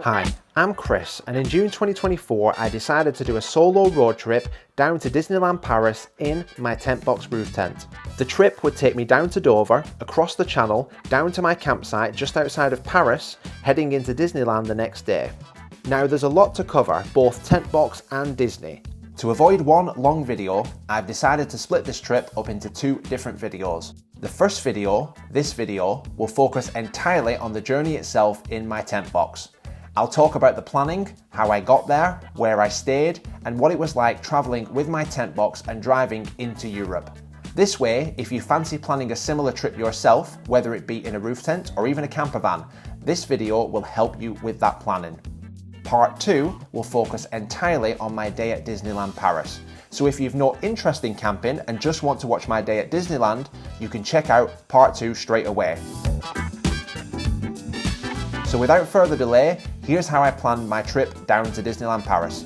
Hi, I'm Chris, and in June 2024 I decided to do a solo road trip down to Disneyland Paris in my TentBox roof tent. The trip would take me down to Dover, across the channel, down to my campsite just outside of Paris, heading into Disneyland the next day. Now there's a lot to cover, both TentBox and Disney. To avoid one long video, I've decided to split this trip up into two different videos. The first video, this video, will focus entirely on the journey itself in my TentBox. I'll talk about the planning, how I got there, where I stayed, and what it was like traveling with my TentBox and driving into Europe. This way, if you fancy planning a similar trip yourself, whether it be in a roof tent or even a camper van, this video will help you with that planning. Part 2 will focus entirely on my day at Disneyland Paris. So if you've no interest in camping and just want to watch my day at Disneyland, you can check out part 2 straight away. So without further delay, here's how I planned my trip down to Disneyland Paris.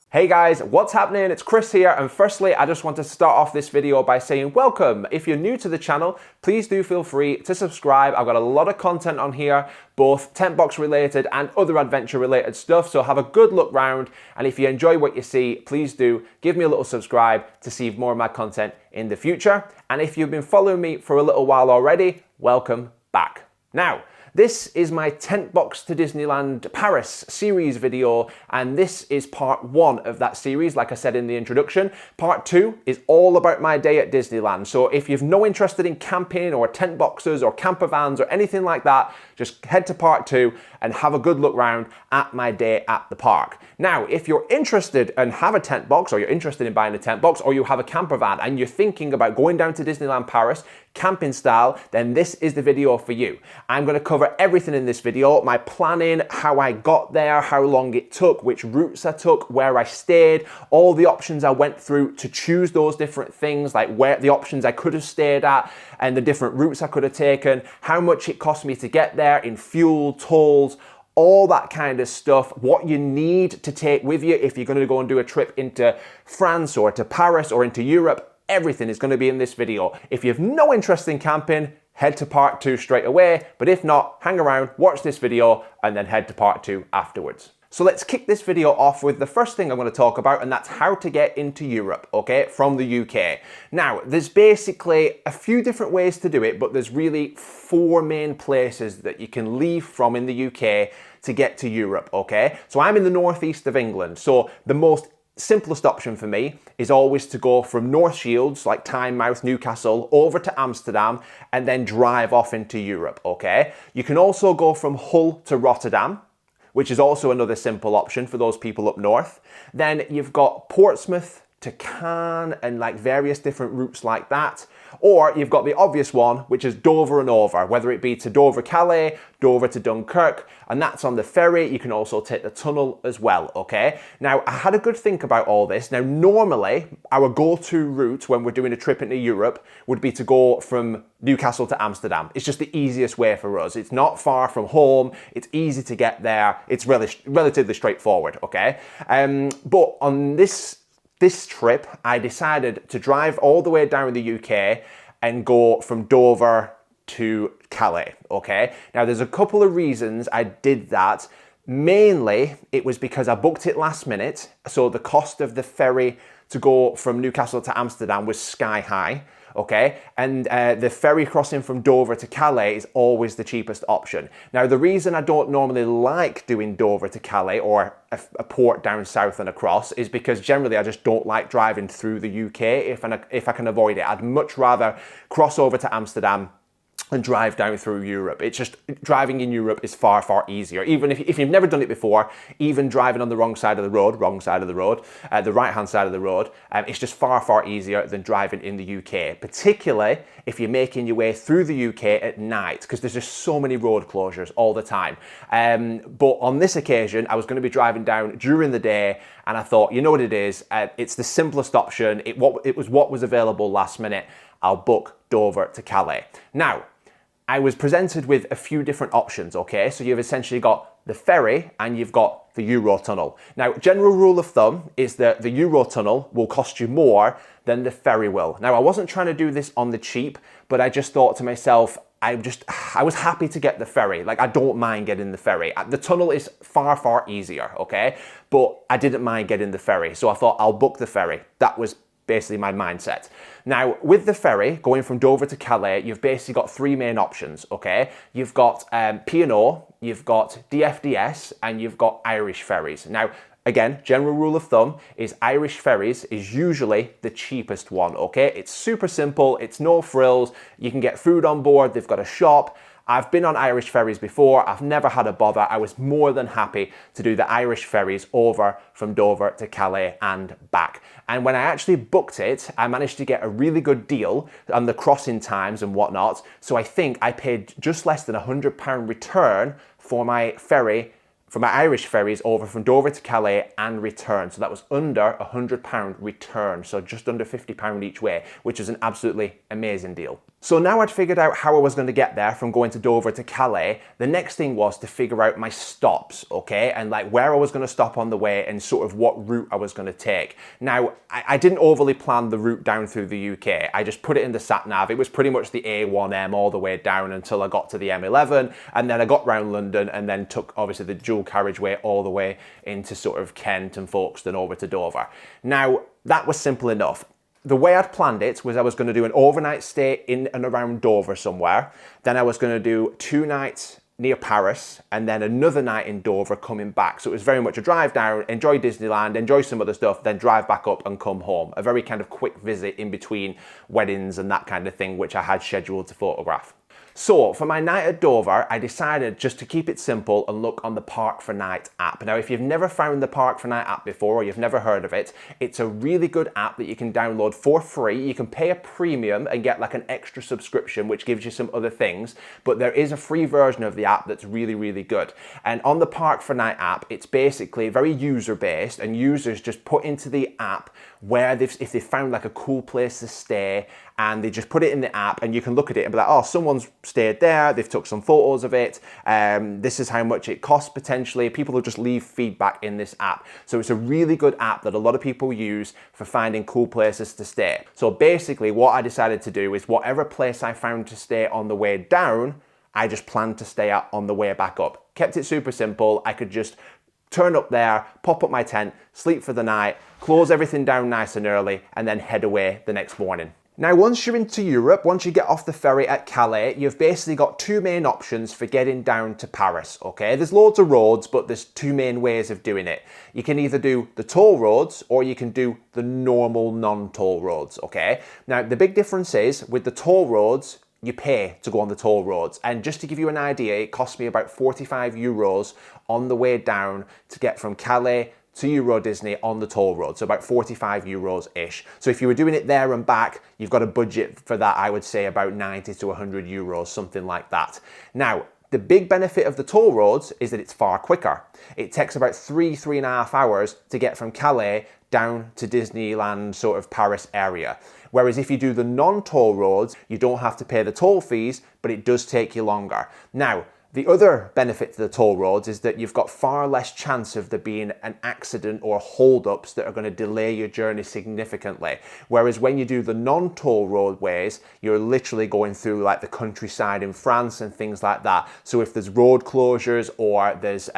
Hey guys, what's happening? It's Chris here, and firstly I just want to start off this video by saying welcome. If you're new to the channel, please do feel free to subscribe. I've got a lot of content on here, both TentBox related and other adventure related stuff, so have a good look round, and if you enjoy what you see, please do give me a little subscribe to see more of my content in the future. And if you've been following me for a little while already, welcome back. Now, this is my TentBox to Disneyland Paris series video, and this is part 1 of that series, like I said in the introduction. Part 2 is all about my day at Disneyland, so if you've no interest in camping or tent boxes or camper vans or anything like that, just head to part 2 and have a good look round at my day at the park. Now, if you're interested and have a tent box, or you're interested in buying a tent box, or you have a camper van and you're thinking about going down to Disneyland Paris camping style, then this is the video for you. I'm going to cover everything in this video: my planning, how I got there, how long it took, which routes I took, where I stayed, all the options I went through to choose those different things, like where the options I could have stayed at and the different routes I could have taken, how much it cost me to get there in fuel, tolls, all that kind of stuff, what you need to take with you if you're going to go and do a trip into France or to Paris or into Europe. Everything is going to be in this video. If you have no interest in camping, head to part 2 straight away, but if not, hang around, watch this video, and then head to part 2 afterwards. So let's kick this video off with the first thing I'm going to talk about, and that's how to get into Europe, okay, from the UK. Now, there's basically a few different ways to do it, but there's really 4 main places that you can leave from in the UK to get to Europe, okay? So I'm in the northeast of England, so the most simplest option for me is always to go from North Shields, like Tynemouth, Newcastle, over to Amsterdam, and then drive off into Europe, okay? You can also go from Hull to Rotterdam, which is also another simple option for those people up north. Then you've got Portsmouth to Cannes and like various different routes like that. Or you've got the obvious one, which is Dover and over, whether it be to Dover-Calais, Dover to Dunkirk, and that's on the ferry. You can also take the tunnel as well, okay? Now, I had a good think about all this. Now, normally, our go-to route when we're doing a trip into Europe would be to go from Newcastle to Amsterdam. It's just the easiest way for us. It's not far from home. It's easy to get there. It's relatively straightforward, okay? But on this trip, I decided to drive all the way down the UK and go from Dover to Calais, okay? Now, there's a couple of reasons I did that. Mainly, it was because I booked it last minute, so the cost of the ferry to go from Newcastle to Amsterdam was sky high, okay? And the ferry crossing from Dover to Calais is always the cheapest option. Now, the reason I don't normally like doing Dover to Calais or a port down south and across is because generally I just don't like driving through the UK if I can avoid it. I'd much rather cross over to Amsterdam and drive down through Europe. It's just, driving in Europe is far, far easier. Even if you've never done it before, even driving on the wrong side of the road, the right-hand side of the road, it's just far, far easier than driving in the UK, particularly if you're making your way through the UK at night, because there's just so many road closures all the time. But on this occasion, I was going to be driving down during the day, and I thought, you know what it is? It's the simplest option. It was what was available last minute. I'll book Dover to Calais. Now, I was presented with a few different options, okay? So you've essentially got the ferry and you've got the Eurotunnel. Now, general rule of thumb is that the Eurotunnel will cost you more than the ferry will. Now, I wasn't trying to do this on the cheap, but I just thought to myself, I was happy to get the ferry. Like, I don't mind getting the ferry. The tunnel is far, far easier, okay? But I didn't mind getting the ferry. So I thought I'll book the ferry. That was basically my mindset. Now, with the ferry going from Dover to Calais, you've basically got three main options, okay? You've got P&O, you've got DFDS, and you've got Irish ferries. Now, again, general rule of thumb is Irish ferries is usually the cheapest one, okay? It's super simple, it's no frills, you can get food on board, they've got a shop. I've been on Irish ferries before, I've never had a bother. I was more than happy to do the Irish ferries over from Dover to Calais and back. And when I actually booked it, I managed to get a really good deal on the crossing times and whatnot. So I think I paid just less than £100 return for my ferry, for my Irish ferries over from Dover to Calais and return. So that was under £100 return. So just under £50 each way, which is an absolutely amazing deal. So now I'd figured out how I was going to get there from going to Dover to Calais. The next thing was to figure out my stops, okay? And like where I was going to stop on the way and sort of what route I was going to take. Now, I didn't overly plan the route down through the UK. I just put it in the sat nav. It was pretty much the A1M all the way down until I got to the M11. And then I got round London and then took obviously the dual carriageway all the way into sort of Kent and Folkestone over to Dover. Now, that was simple enough. The way I'd planned it was I was going to do an overnight stay in and around Dover somewhere. Then I was going to do 2 nights near Paris and then another night in Dover coming back. So it was very much a drive down, enjoy Disneyland, enjoy some other stuff, then drive back up and come home. A very kind of quick visit in between weddings and that kind of thing, which I had scheduled to photograph. So for my night at Dover, I decided just to keep it simple and look on the Park for Night app. Now, if you've never found the Park for Night app before or you've never heard of it, it's a really good app that you can download for free. You can pay a premium and get like an extra subscription, which gives you some other things, but there is a free version of the app that's really, really good. And on the Park for Night app, it's basically very user-based and users just put into the app where if they found like a cool place to stay, and they just put it in the app and you can look at it and be like, oh, someone's stayed there, they've took some photos of it, this is how much it costs potentially. People will just leave feedback in this app. So it's a really good app that a lot of people use for finding cool places to stay. So basically what I decided to do is whatever place I found to stay on the way down, I just planned to stay at on the way back up. Kept it super simple. I could just turn up there, pop up my tent, sleep for the night, close everything down nice and early, and then head away the next morning. Now, once you're into Europe, once you get off the ferry at Calais, you've basically got two main options for getting down to Paris, okay? There's loads of roads, but there's two main ways of doing it. You can either do the toll roads or you can do the normal non-toll roads, okay? Now, the big difference is with the toll roads, you pay to go on the toll roads. And just to give you an idea, it cost me about 45 euros on the way down to get from Calais to EuroDisney on the toll road, so about 45 euros-ish. So if you were doing it there and back, you've got a budget for that, I would say about 90 to 100 euros, something like that. Now, the big benefit of the toll roads is that it's far quicker. It takes about 3.5 hours to get from Calais down to Disneyland sort of Paris area. Whereas if you do the non-toll roads, you don't have to pay the toll fees, but it does take you longer. Now, the other benefit to the toll roads is that you've got far less chance of there being an accident or hold-ups that are going to delay your journey significantly. Whereas when you do the non-toll roadways, you're literally going through like the countryside in France and things like that. So if there's road closures or there's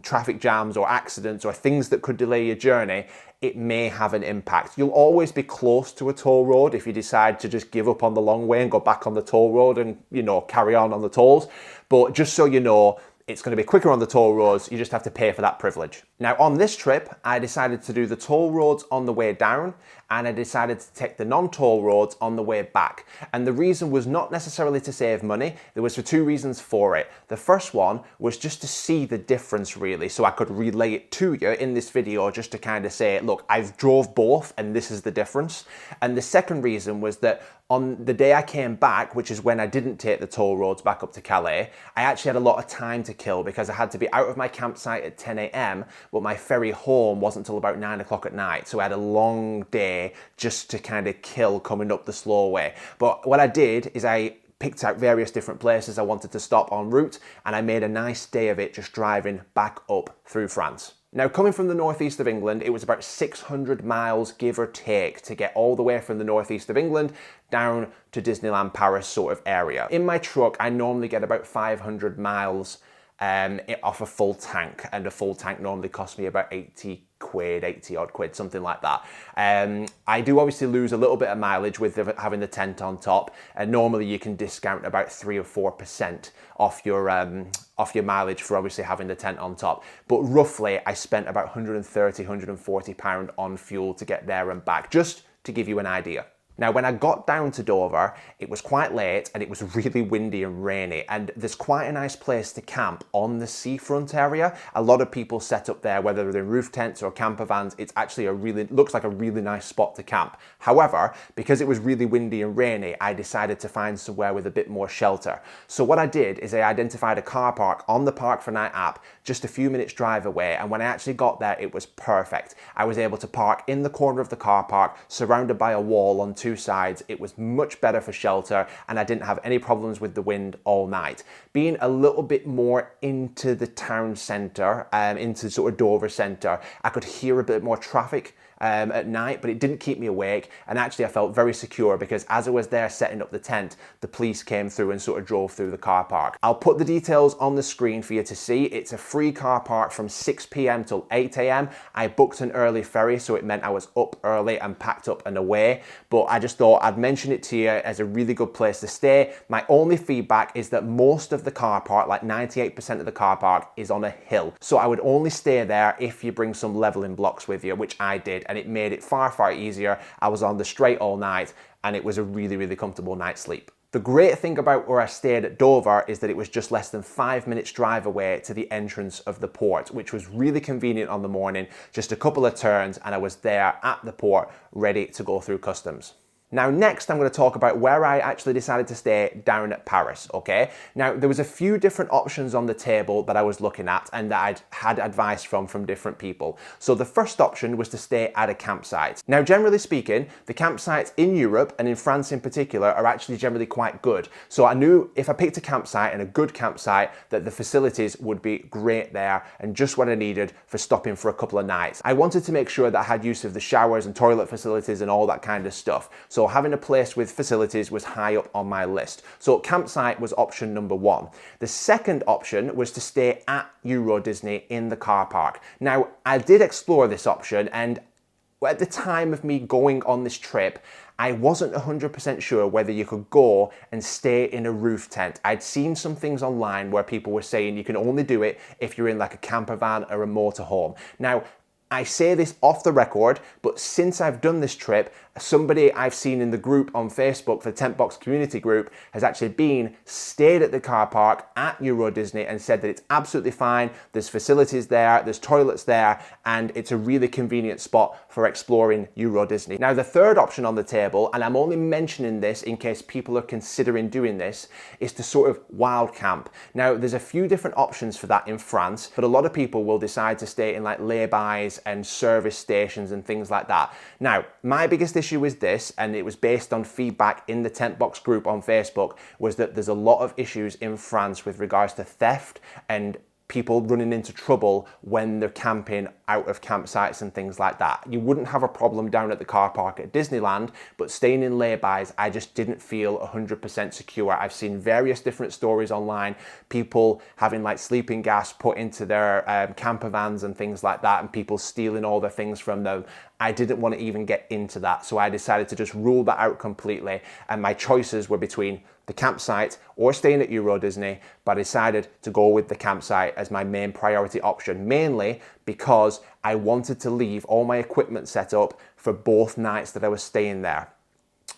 traffic jams or accidents or things that could delay your journey, it may have an impact. You'll always be close to a toll road if you decide to just give up on the long way and go back on the toll road and, you know, carry on the tolls. But just so you know, it's going to be quicker on the toll roads. You just have to pay for that privilege. Now, on this trip, I decided to do the toll roads on the way down, and I decided to take the non-toll roads on the way back. And the reason was not necessarily to save money. There was for two reasons for it. The first one was just to see the difference, really, so I could relay it to you in this video, just to kind of say, look, I've drove both and this is the difference. And the second reason was that on the day I came back, which is when I didn't take the toll roads back up to Calais, I actually had a lot of time to kill because I had to be out of my campsite at 10 a.m, but my ferry home wasn't until about 9 o'clock at night. So I had a long day just to kind of kill coming up the slow way. But what I did is I picked out various different places I wanted to stop en route, and I made a nice day of it just driving back up through France. Now, coming from the northeast of England, it was about 600 miles, give or take, to get all the way from the northeast of England down to Disneyland Paris sort of area. In my truck, I normally get about 500 miles off a full tank, and a full tank normally costs me about 80 odd quid, something like that. I do obviously lose a little bit of mileage with having the tent on top, and normally you can discount about 3 or 4% off your mileage for obviously having the tent on top. But roughly I spent about 130, 140 pound on fuel to get there and back, just to give you an idea. Now, when I got down to Dover, it was quite late and it was really windy and rainy, and there's quite a nice place to camp on the seafront area. A lot of people set up there, whether they're in roof tents or camper vans. It's actually looks like a really nice spot to camp. However, because it was really windy and rainy, I decided to find somewhere with a bit more shelter. So what I did is I identified a car park on the Park for Night app, just a few minutes drive away, and when I actually got there, it was perfect. I was able to park in the corner of the car park, surrounded by a wall on two sides. It was much better for shelter, and I didn't have any problems with the wind all night. Being a little bit more into the town centre, into sort of Dover centre, I could hear a bit more traffic at night, but it didn't keep me awake, and actually I felt very secure because as I was there setting up the tent, the police came through and sort of drove through the car park. I'll put the details on the screen for you to see. It's a free car park from 6 p.m. till 8 a.m. I booked an early ferry, so it meant I was up early and packed up and away, but I just thought I'd mention it to you as a really good place to stay. My only feedback is that most of the car park, like 98% of the car park, is on a hill, so I would only stay there if you bring some leveling blocks with you, which I did, and it made it far, far easier. I was on the straight all night, and it was a really, really comfortable night's sleep. The great thing about where I stayed at Dover is that it was just less than 5 minutes drive away to the entrance of the port, which was really convenient on the morning. Just a couple of turns and I was there at the port, ready to go through customs. Now, next I'm going to talk about where I actually decided to stay down at Paris, okay? Now, there was a few different options on the table that I was looking at and that I'd had advice from different people. So the first option was to stay at a campsite. Now, generally speaking, the campsites in Europe and in France in particular are actually generally quite good. So I knew if I picked a campsite and a good campsite that the facilities would be great there and just what I needed for stopping for a couple of nights. I wanted to make sure that I had use of the showers and toilet facilities and all that kind of stuff. So having a place with facilities was high up on my list. So campsite was option number one. The second option was to stay at EuroDisney in the car park. Now, I did explore this option, and at the time of me going on this trip, I wasn't 100% sure whether you could go and stay in a roof tent. I'd seen some things online where people were saying you can only do it if you're in like a camper van or a motorhome. Now, I say this off the record, but since I've done this trip, somebody I've seen in the group on Facebook, the TentBox community group, has actually stayed at the car park at EuroDisney and said that it's absolutely fine. There's facilities there, there's toilets there, and it's a really convenient spot for exploring EuroDisney. Now, the third option on the table, and I'm only mentioning this in case people are considering doing this, is to sort of wild camp. Now, there's a few different options for that in France, but a lot of people will decide to stay in like lay-bys and service stations and things like that. Now, my biggest issue is this, and it was based on feedback in the TentBox group on Facebook, was that there's a lot of issues in France with regards to theft and people running into trouble when they're camping out of campsites and things like that. You wouldn't have a problem down at the car park at Disneyland, but staying in laybys, I just didn't feel 100% secure. I've seen various different stories online, people having like sleeping gas put into their camper vans and things like that, and people stealing all their things from them. I didn't want to even get into that, so I decided to just rule that out completely, and my choices were between the campsite or staying at EuroDisney, but I decided to go with the campsite as my main priority option, mainly because I wanted to leave all my equipment set up for both nights that I was staying there.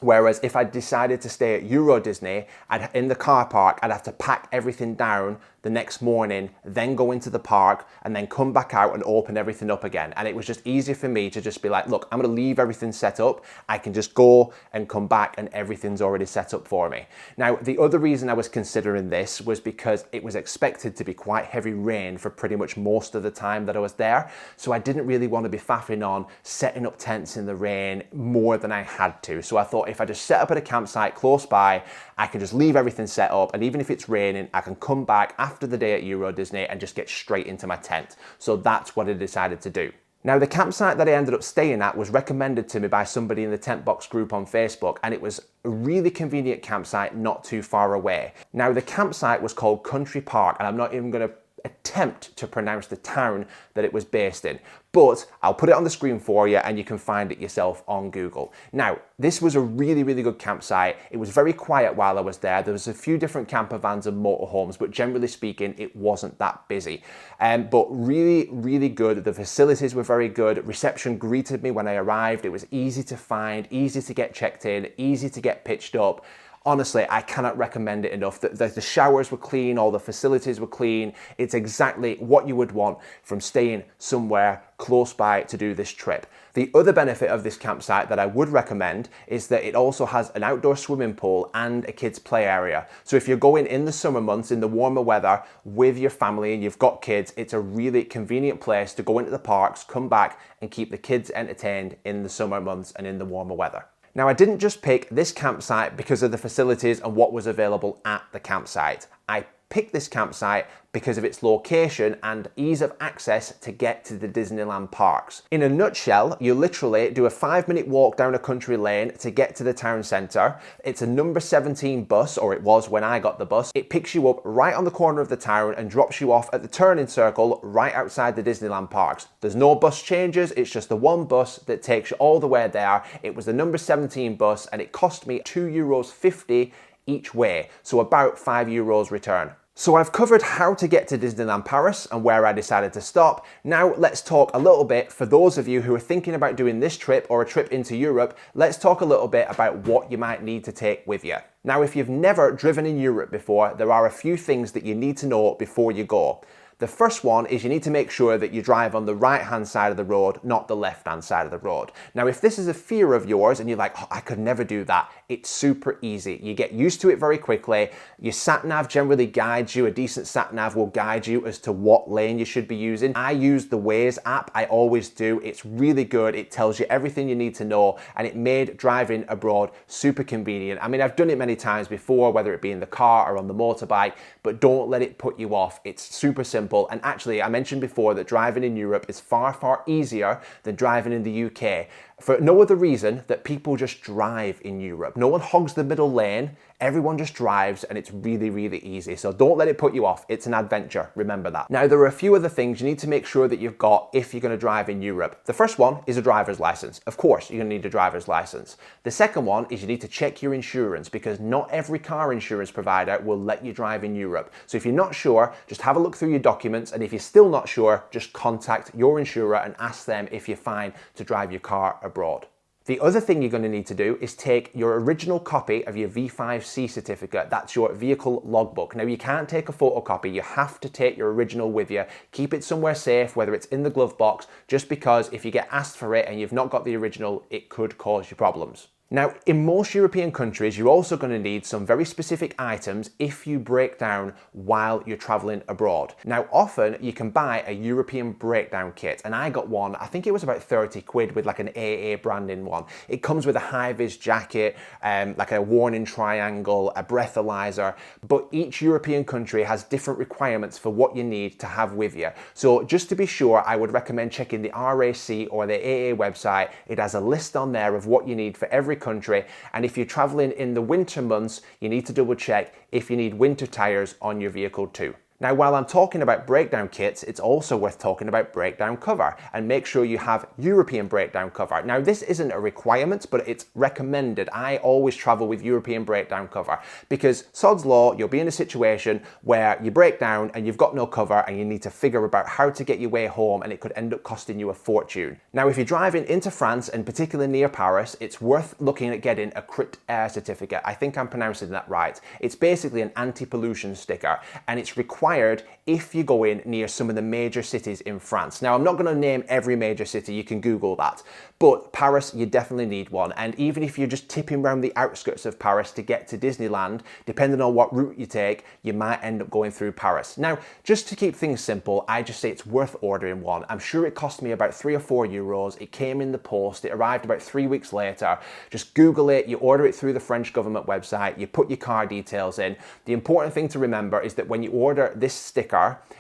Whereas if I decided to stay at EuroDisney, in the car park, I'd have to pack everything down the next morning, then go into the park, and then come back out and open everything up again. And it was just easier for me to just be like, look, I'm gonna leave everything set up. I can just go and come back and everything's already set up for me. Now, the other reason I was considering this was because it was expected to be quite heavy rain for pretty much most of the time that I was there. So I didn't really want to be faffing on setting up tents in the rain more than I had to. So I thought thought if I just set up at a campsite close by, I can just leave everything set up, and even if it's raining, I can come back after the day at EuroDisney and just get straight into my tent. So that's what I decided to do. Now, the campsite that I ended up staying at was recommended to me by somebody in the TentBox group on Facebook, and it was a really convenient campsite not too far away. Now, the campsite was called Country Park, and I'm not even going to attempt to pronounce the town that it was based in, but I'll put it on the screen for you and you can find it yourself on Google. Now, this was a really good campsite. It was very quiet while I was there. There was a few different camper vans and motorhomes, but generally speaking, it wasn't that busy. But really good. The facilities were very good. Reception greeted me when I arrived. It was easy to find, easy to get checked in, easy to get pitched up. Honestly, I cannot recommend it enough. The showers were clean, all the facilities were clean. It's exactly what you would want from staying somewhere close by to do this trip. The other benefit of this campsite that I would recommend is that it also has an outdoor swimming pool and a kids play area. So if you're going in the summer months, in the warmer weather with your family and you've got kids, it's a really convenient place to go into the parks, come back and keep the kids entertained in the summer months and in the warmer weather. Now, I didn't just pick this campsite because of the facilities and what was available at the campsite. I picked this campsite because of its location and ease of access to get to the Disneyland parks. In a nutshell, you literally do a 5-minute walk down a country lane to get to the town centre. It's a number 17 bus, or it was when I got the bus. It picks you up right on the corner of the town and drops you off at the turning circle right outside the Disneyland parks. There's no bus changes, it's just the one bus that takes you all the way there. It was the number 17 bus and it cost me €2.50 each way, so about €5 return. So I've covered how to get to Disneyland Paris and where I decided to stop. Now let's talk a little bit, for those of you who are thinking about doing this trip or a trip into Europe, let's talk a little bit about what you might need to take with you. Now, if you've never driven in Europe before, there are a few things that you need to know before you go. The first one is you need to make sure that you drive on the right-hand side of the road, not the left-hand side of the road. Now, if this is a fear of yours and you're like, oh, I could never do that, it's super easy. You get used to it very quickly. Your sat-nav generally guides you. A decent sat-nav will guide you as to what lane you should be using. I use the Waze app. I always do. It's really good. It tells you everything you need to know, and it made driving abroad super convenient. I mean, I've done it many times before, whether it be in the car or on the motorbike, but don't let it put you off. It's super simple. And actually, I mentioned before that driving in Europe is far easier than driving in the UK. For no other reason that people just drive in Europe. No one hogs the middle lane. Everyone just drives, and it's really easy. So don't let it put you off. It's an adventure. Remember that. Now, there are a few other things you need to make sure that you've got if you're going to drive in Europe. The first one is a driver's license. Of course, you're going to need a driver's license. The second one is you need to check your insurance, because not every car insurance provider will let you drive in Europe. So if you're not sure, just have a look through your documents, and if you're still not sure, just contact your insurer and ask them if you're fine to drive your car abroad. The other thing you're going to need to do is take your original copy of your V5C certificate. That's your vehicle logbook. Now, you can't take a photocopy. You have to take your original with you. Keep it somewhere safe, whether it's in the glove box, just because if you get asked for it and you've not got the original, it could cause you problems. Now, in most European countries, you're also going to need some very specific items if you break down while you're traveling abroad. Now, often you can buy a European breakdown kit, and I got one, I think it was about 30 quid with like an AA branding one. It comes with a high-vis jacket, like a warning triangle, a breathalyzer, but each European country has different requirements for what you need to have with you. So just to be sure, I would recommend checking the RAC or the AA website. It has a list on there of what you need for every country, and if you're traveling in the winter months, you need to double check if you need winter tires on your vehicle too. Now, while I'm talking about breakdown kits, it's also worth talking about breakdown cover, and make sure you have European breakdown cover. Now, this isn't a requirement, but it's recommended. I always travel with European breakdown cover because sod's law, you'll be in a situation where you break down and you've got no cover and you need to figure about how to get your way home, and it could end up costing you a fortune. Now, if you're driving into France, and particularly near Paris, it's worth looking at getting a Crit Air certificate. I think I'm pronouncing that right. It's basically an anti-pollution sticker, and it's required required if you go in near some of the major cities in France. Now, I'm not going to name every major city, you can Google that, but Paris, you definitely need one. And even if you're just tipping around the outskirts of Paris to get to Disneyland, depending on what route you take, you might end up going through Paris. Now, just to keep things simple, I just say it's worth ordering one. I'm sure it cost me about €3 or €4. It came in the post, it arrived about 3 weeks later. Just Google it, you order it through the French government website, you put your car details in. The important thing to remember is that when you order this sticker,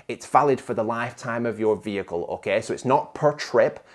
it's valid for the lifetime of your vehicle, okay? So it's not per trip.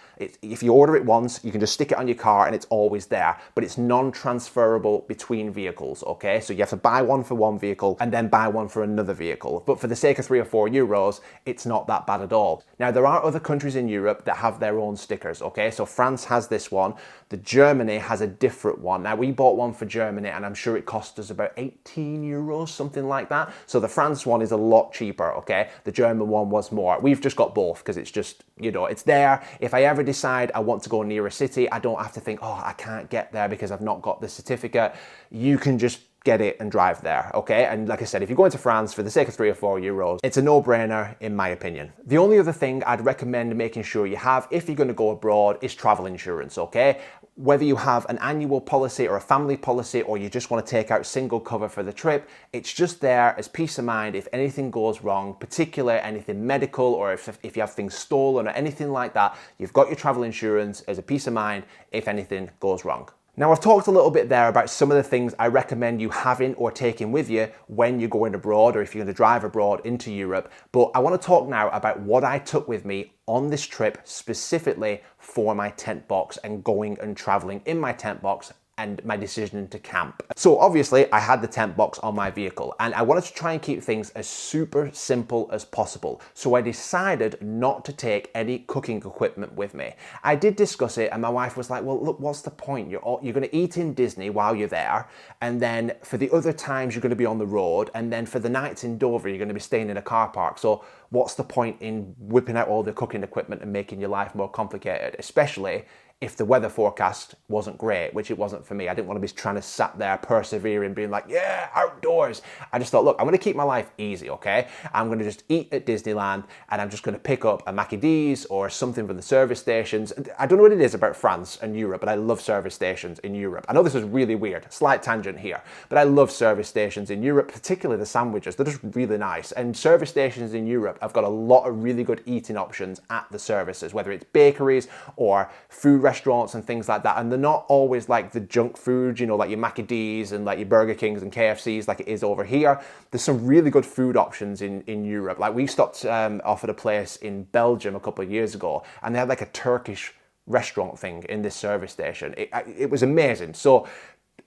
If you order it once, you can just stick it on your car and it's always there, but it's non-transferable between vehicles, okay? So you have to buy one for one vehicle and then buy one for another vehicle. But for the sake of €3 or €4, it's not that bad at all. Now, there are other countries in Europe that have their own stickers, okay? So France has this one. Germany has a different one. Now, we bought one for Germany and I'm sure it cost us about €18, something like that. So the France one is a lot cheaper, okay? The German one was more. We've just got both because it's just, you know, it's there. If I ever decide I want to go near a city, I don't have to think, oh, I can't get there because I've not got the certificate. You can just get it and drive there, okay? And like I said, if you're going to France for the sake of €3 or €4, it's a no-brainer in my opinion. The only other thing I'd recommend making sure you have if you're going to go abroad is travel insurance, okay? Whether you have an annual policy or a family policy, or you just want to take out single cover for the trip, it's just there as peace of mind if anything goes wrong, particularly anything medical, or if you have things stolen or anything like that, you've got your travel insurance as a peace of mind if anything goes wrong. Now, I've talked a little bit there about some of the things I recommend you having or taking with you when you're going abroad or if you're going to drive abroad into Europe, but I want to talk now about what I took with me on this trip specifically for my tent box and going and traveling in my tent box and my decision to camp. So obviously I had the tent box on my vehicle and I wanted to try and keep things as super simple as possible. So I decided not to take any cooking equipment with me. I did discuss it and my wife was like, well, look, what's the point? You're gonna eat in Disney while you're there. And then for the other times you're gonna be on the road. And then for the nights in Dover, you're gonna be staying in a car park. So what's the point in whipping out all the cooking equipment and making your life more complicated, especially if the weather forecast wasn't great, which it wasn't for me. I didn't want to be trying to sat there persevering, being like, yeah, outdoors. I just thought, look, I'm going to keep my life easy, okay? I'm going to just eat at Disneyland and I'm just going to pick up a Mackie D's or something from the service stations. I don't know what it is about France and Europe, but I love service stations in Europe. I know this is really weird, slight tangent here, but I love service stations in Europe, particularly the sandwiches. They're just really nice. And service stations in Europe have got a lot of really good eating options at the services, whether it's bakeries or food restaurants and things like that, and they're not always like the junk food, you know, like your Mackie D's and like your Burger Kings and KFCs like it is over here. There's some really good food options in Europe. Like we stopped off at a place in Belgium a couple of years ago and they had like a Turkish restaurant thing in this service station. It was amazing. So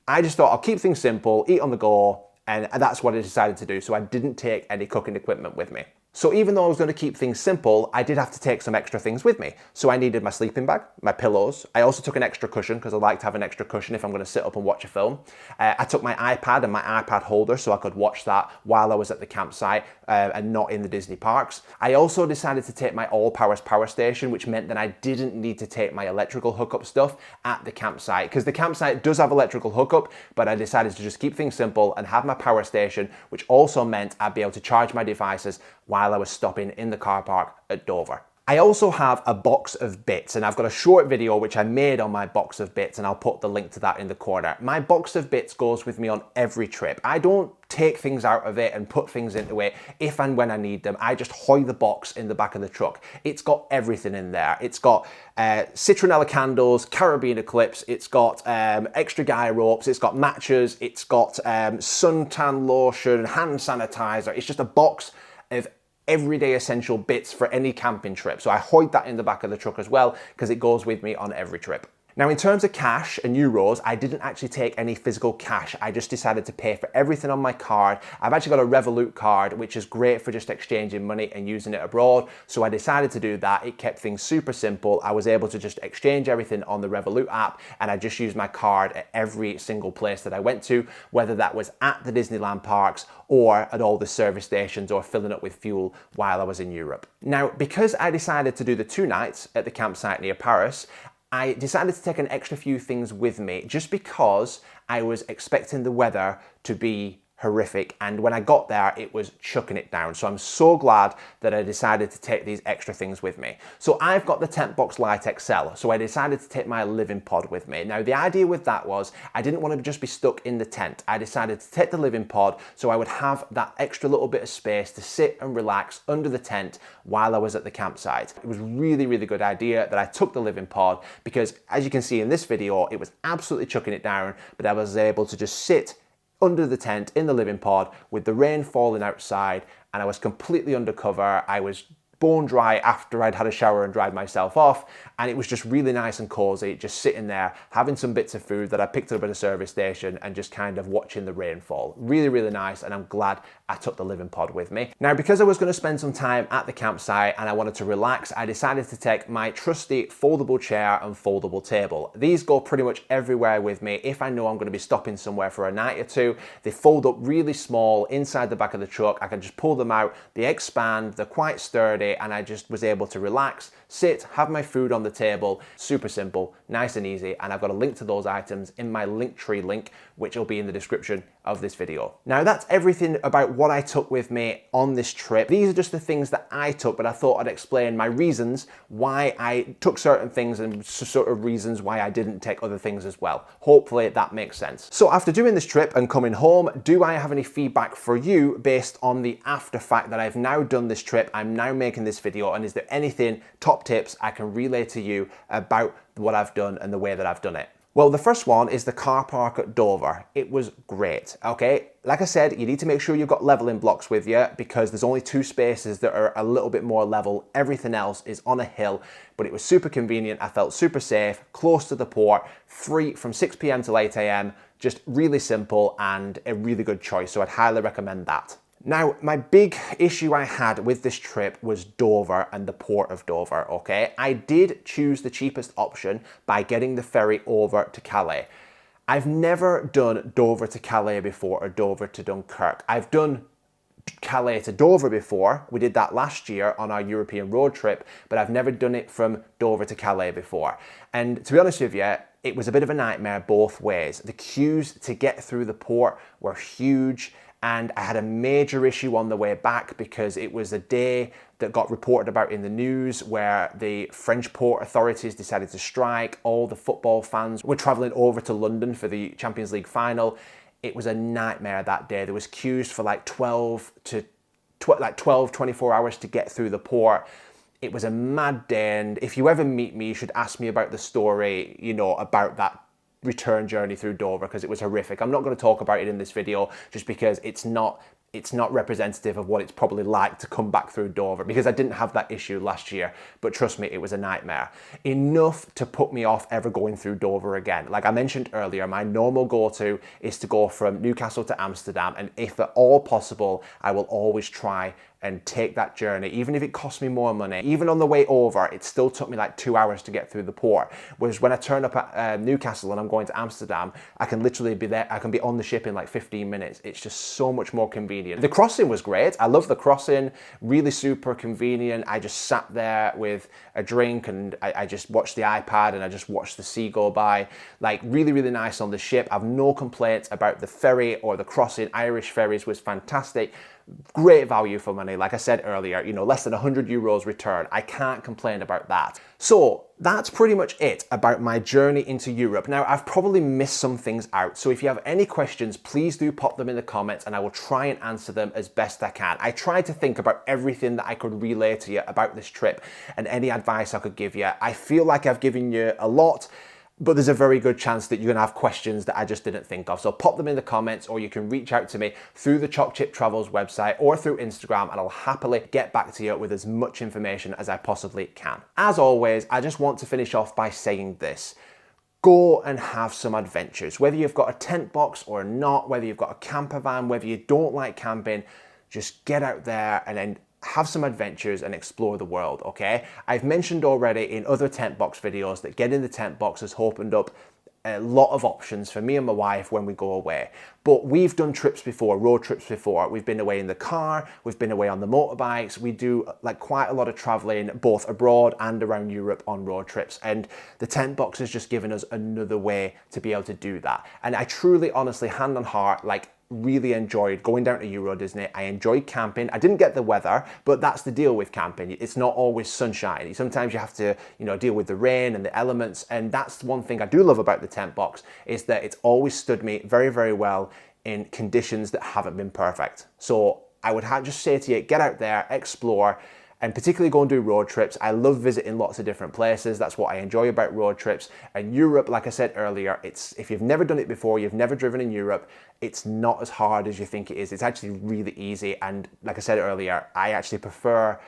I just thought I'll keep things simple, eat on the go, and that's what I decided to do. So I didn't take any cooking equipment with me. So even though I was going to keep things simple, I did have to take some extra things with me. So I needed my sleeping bag, my pillows. I also took an extra cushion because I like to have an extra cushion if I'm going to sit up and watch a film. I took my iPad and my iPad holder so I could watch that while I was at the campsite and not in the Disney parks. I also decided to take my all-purpose power station, which meant that I didn't need to take my electrical hookup stuff at the campsite, because the campsite does have electrical hookup, but I decided to just keep things simple and have my power station, which also meant I'd be able to charge my devices while I was stopping in the car park at Dover. I also have a box of bits, and I've got a short video which I made on my box of bits, and I'll put the link to that in the corner. My box of bits goes with me on every trip. I don't take things out of it and put things into it if and when I need them. I just hoy the box in the back of the truck. It's got everything in there. It's got citronella candles, carabiner clips, it's got extra guy ropes, it's got matches, it's got suntan lotion, hand sanitizer. It's just a box of everyday essential bits for any camping trip. So I hoid that in the back of the truck as well because it goes with me on every trip. Now, in terms of cash and euros, I didn't actually take any physical cash. I just decided to pay for everything on my card. I've actually got a Revolut card, which is great for just exchanging money and using it abroad. So I decided to do that. It kept things super simple. I was able to just exchange everything on the Revolut app, and I just used my card at every single place that I went to, whether that was at the Disneyland parks or at all the service stations or filling up with fuel while I was in Europe. Now, because I decided to do the 2 nights at the campsite near Paris, I decided to take an extra few things with me just because I was expecting the weather to be horrific, and when I got there it was chucking it down. So I'm so glad that I decided to take these extra things with me. So I've got the TentBox Lite XL, so I decided to take my living pod with me. Now the idea with that was I didn't want to just be stuck in the tent. I decided to take the living pod so I would have that extra little bit of space to sit and relax under the tent while I was at the campsite. It was really, really good idea that I took the living pod because, as you can see in this video, it was absolutely chucking it down, but I was able to just sit under the tent in the living pod with the rain falling outside, and I was completely under cover. I was bone dry after I'd had a shower and dried myself off, and it was just really nice and cozy, just sitting there having some bits of food that I picked up at a service station and just kind of watching the rain fall. Really, really nice, and I'm glad I took the living pod with me. Now, because I was going to spend some time at the campsite and I wanted to relax, I decided to take my trusty foldable chair and foldable table. These go pretty much everywhere with me. If I know I'm going to be stopping somewhere for a night or two, they fold up really small inside the back of the truck. I can just pull them out, they expand, they're quite sturdy, and I just was able to relax, sit, have my food on the table. Super simple, nice and easy, and I've got a link to those items in my Linktree link, which will be in the description of this video. Now that's everything about what I took with me on this trip. These are just the things that I took, but I thought I'd explain my reasons why I took certain things and sort of reasons why I didn't take other things as well. Hopefully that makes sense. So after doing this trip and coming home, do I have any feedback for you based on the after fact that I've now done this trip, I'm now making this video, and is there anything, top tips I can relay to you about what I've done and the way that I've done it? Well, the first one is the car park at Dover. It was great, okay? Like I said, you need to make sure you've got leveling blocks with you because there's only 2 spaces that are a little bit more level. Everything else is on a hill, but it was super convenient. I felt super safe, close to the port, free from 6 p.m. till 8 a.m. Just really simple and a really good choice, so I'd highly recommend that. Now, my big issue I had with this trip was Dover and the port of Dover, okay? I did choose the cheapest option by getting the ferry over to Calais. I've never done Dover to Calais before or Dover to Dunkirk. I've done Calais to Dover before. We did that last year on our European road trip, but I've never done it from Dover to Calais before. And to be honest with you, it was a bit of a nightmare both ways. The queues to get through the port were huge, and I had a major issue on the way back because it was a day that got reported about in the news where the French port authorities decided to strike. All the football fans were travelling over to London for the Champions League final. It was a nightmare that day. There was queues for like 24 hours to get through the port. It was a mad day, and if you ever meet me, you should ask me about the story, you know, about that return journey through Dover, because it was horrific. I'm not going to talk about it in this video just because it's not representative of what it's probably like to come back through Dover, because I didn't have that issue last year, but trust me, it was a nightmare. Enough to put me off ever going through Dover again. Like I mentioned earlier, my normal go-to is to go from Newcastle to Amsterdam, and if at all possible, I will always try and take that journey, even if it costs me more money. Even on the way over, it still took me like 2 hours to get through the port. Whereas when I turn up at Newcastle and I'm going to Amsterdam, I can literally be there, I can be on the ship in like 15 minutes. It's just so much more convenient. The crossing was great. I love the crossing, really super convenient. I just sat there with a drink and I just watched the iPad and I just watched the sea go by. Like really, really nice on the ship. I've no complaints about the ferry or the crossing. Irish ferries was fantastic. Great value for money. Like I said earlier, you know, less than 100 euros return. I can't complain about that. So that's pretty much it about my journey into Europe. Now, I've probably missed some things out. So if you have any questions, please do pop them in the comments and I will try and answer them as best I can. I tried to think about everything that I could relay to you about this trip and any advice I could give you. I feel like I've given you a lot, but there's a very good chance that you're gonna have questions that I just didn't think of. So pop them in the comments, or you can reach out to me through the Choc Chip Travels website or through Instagram, and I'll happily get back to you with as much information as I possibly can. As always, I just want to finish off by saying this. Go and have some adventures. Whether you've got a tent box or not, whether you've got a camper van, whether you don't like camping, just get out there and then have some adventures and explore the world, okay? I've mentioned already in other tent box videos that getting the tent box has opened up a lot of options for me and my wife when we go away. But we've done trips before, road trips before. We've been away in the car, we've been away on the motorbikes. We do like quite a lot of traveling both abroad and around Europe on road trips. And the tent box has just given us another way to be able to do that. And I truly, honestly, hand on heart, like really enjoyed going down to EuroDisney. I enjoyed camping. I didn't get the weather, but that's the deal with camping. It's not always sunshine. Sometimes you have to, deal with the rain and the elements. And that's one thing I do love about the tent box, is that it's always stood me very, very well in conditions that haven't been perfect. So I would just say to you, get out there, explore, and particularly go and do road trips. I love visiting lots of different places. That's what I enjoy about road trips. And Europe, like I said earlier, if you've never done it before, you've never driven in Europe, it's not as hard as you think it is. It's actually really easy. And like I said earlier, I actually prefer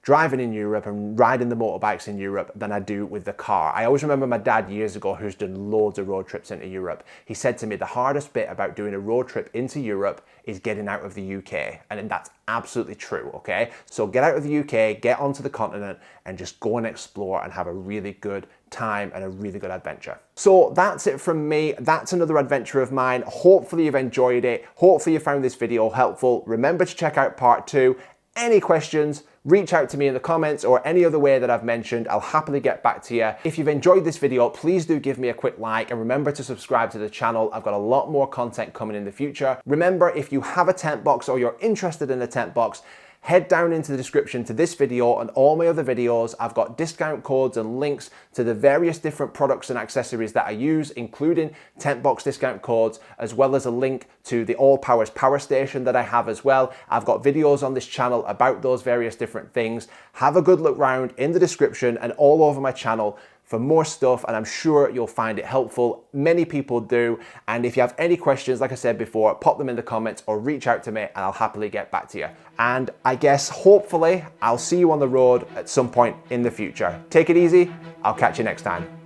driving in Europe and riding the motorbikes in Europe than I do with the car. I always remember my dad years ago, who's done loads of road trips into Europe. He said to me, the hardest bit about doing a road trip into Europe is getting out of the UK. And that's absolutely true, okay? So get out of the UK, get onto the continent, and just go and explore and have a really good time and a really good adventure. So that's it from me. That's another adventure of mine. Hopefully you've enjoyed it. Hopefully you found this video helpful. Remember to check out part 2. Any questions, reach out to me in the comments or any other way that I've mentioned. I'll happily get back to you. If you've enjoyed this video, please do give me a quick like and remember to subscribe to the channel. I've got a lot more content coming in the future. Remember, if you have a tent box or you're interested in a tent box, head down into the description to this video and all my other videos. I've got discount codes and links to the various different products and accessories that I use, including TentBox discount codes, as well as a link to the All Powers power station that I have as well. I've got videos on this channel about those various different things. Have a good look round in the description and all over my channel for more stuff, and I'm sure you'll find it helpful. Many people do. And if you have any questions, like I said before, pop them in the comments or reach out to me and I'll happily get back to you. And I guess, hopefully, I'll see you on the road at some point in the future. Take it easy. I'll catch you next time.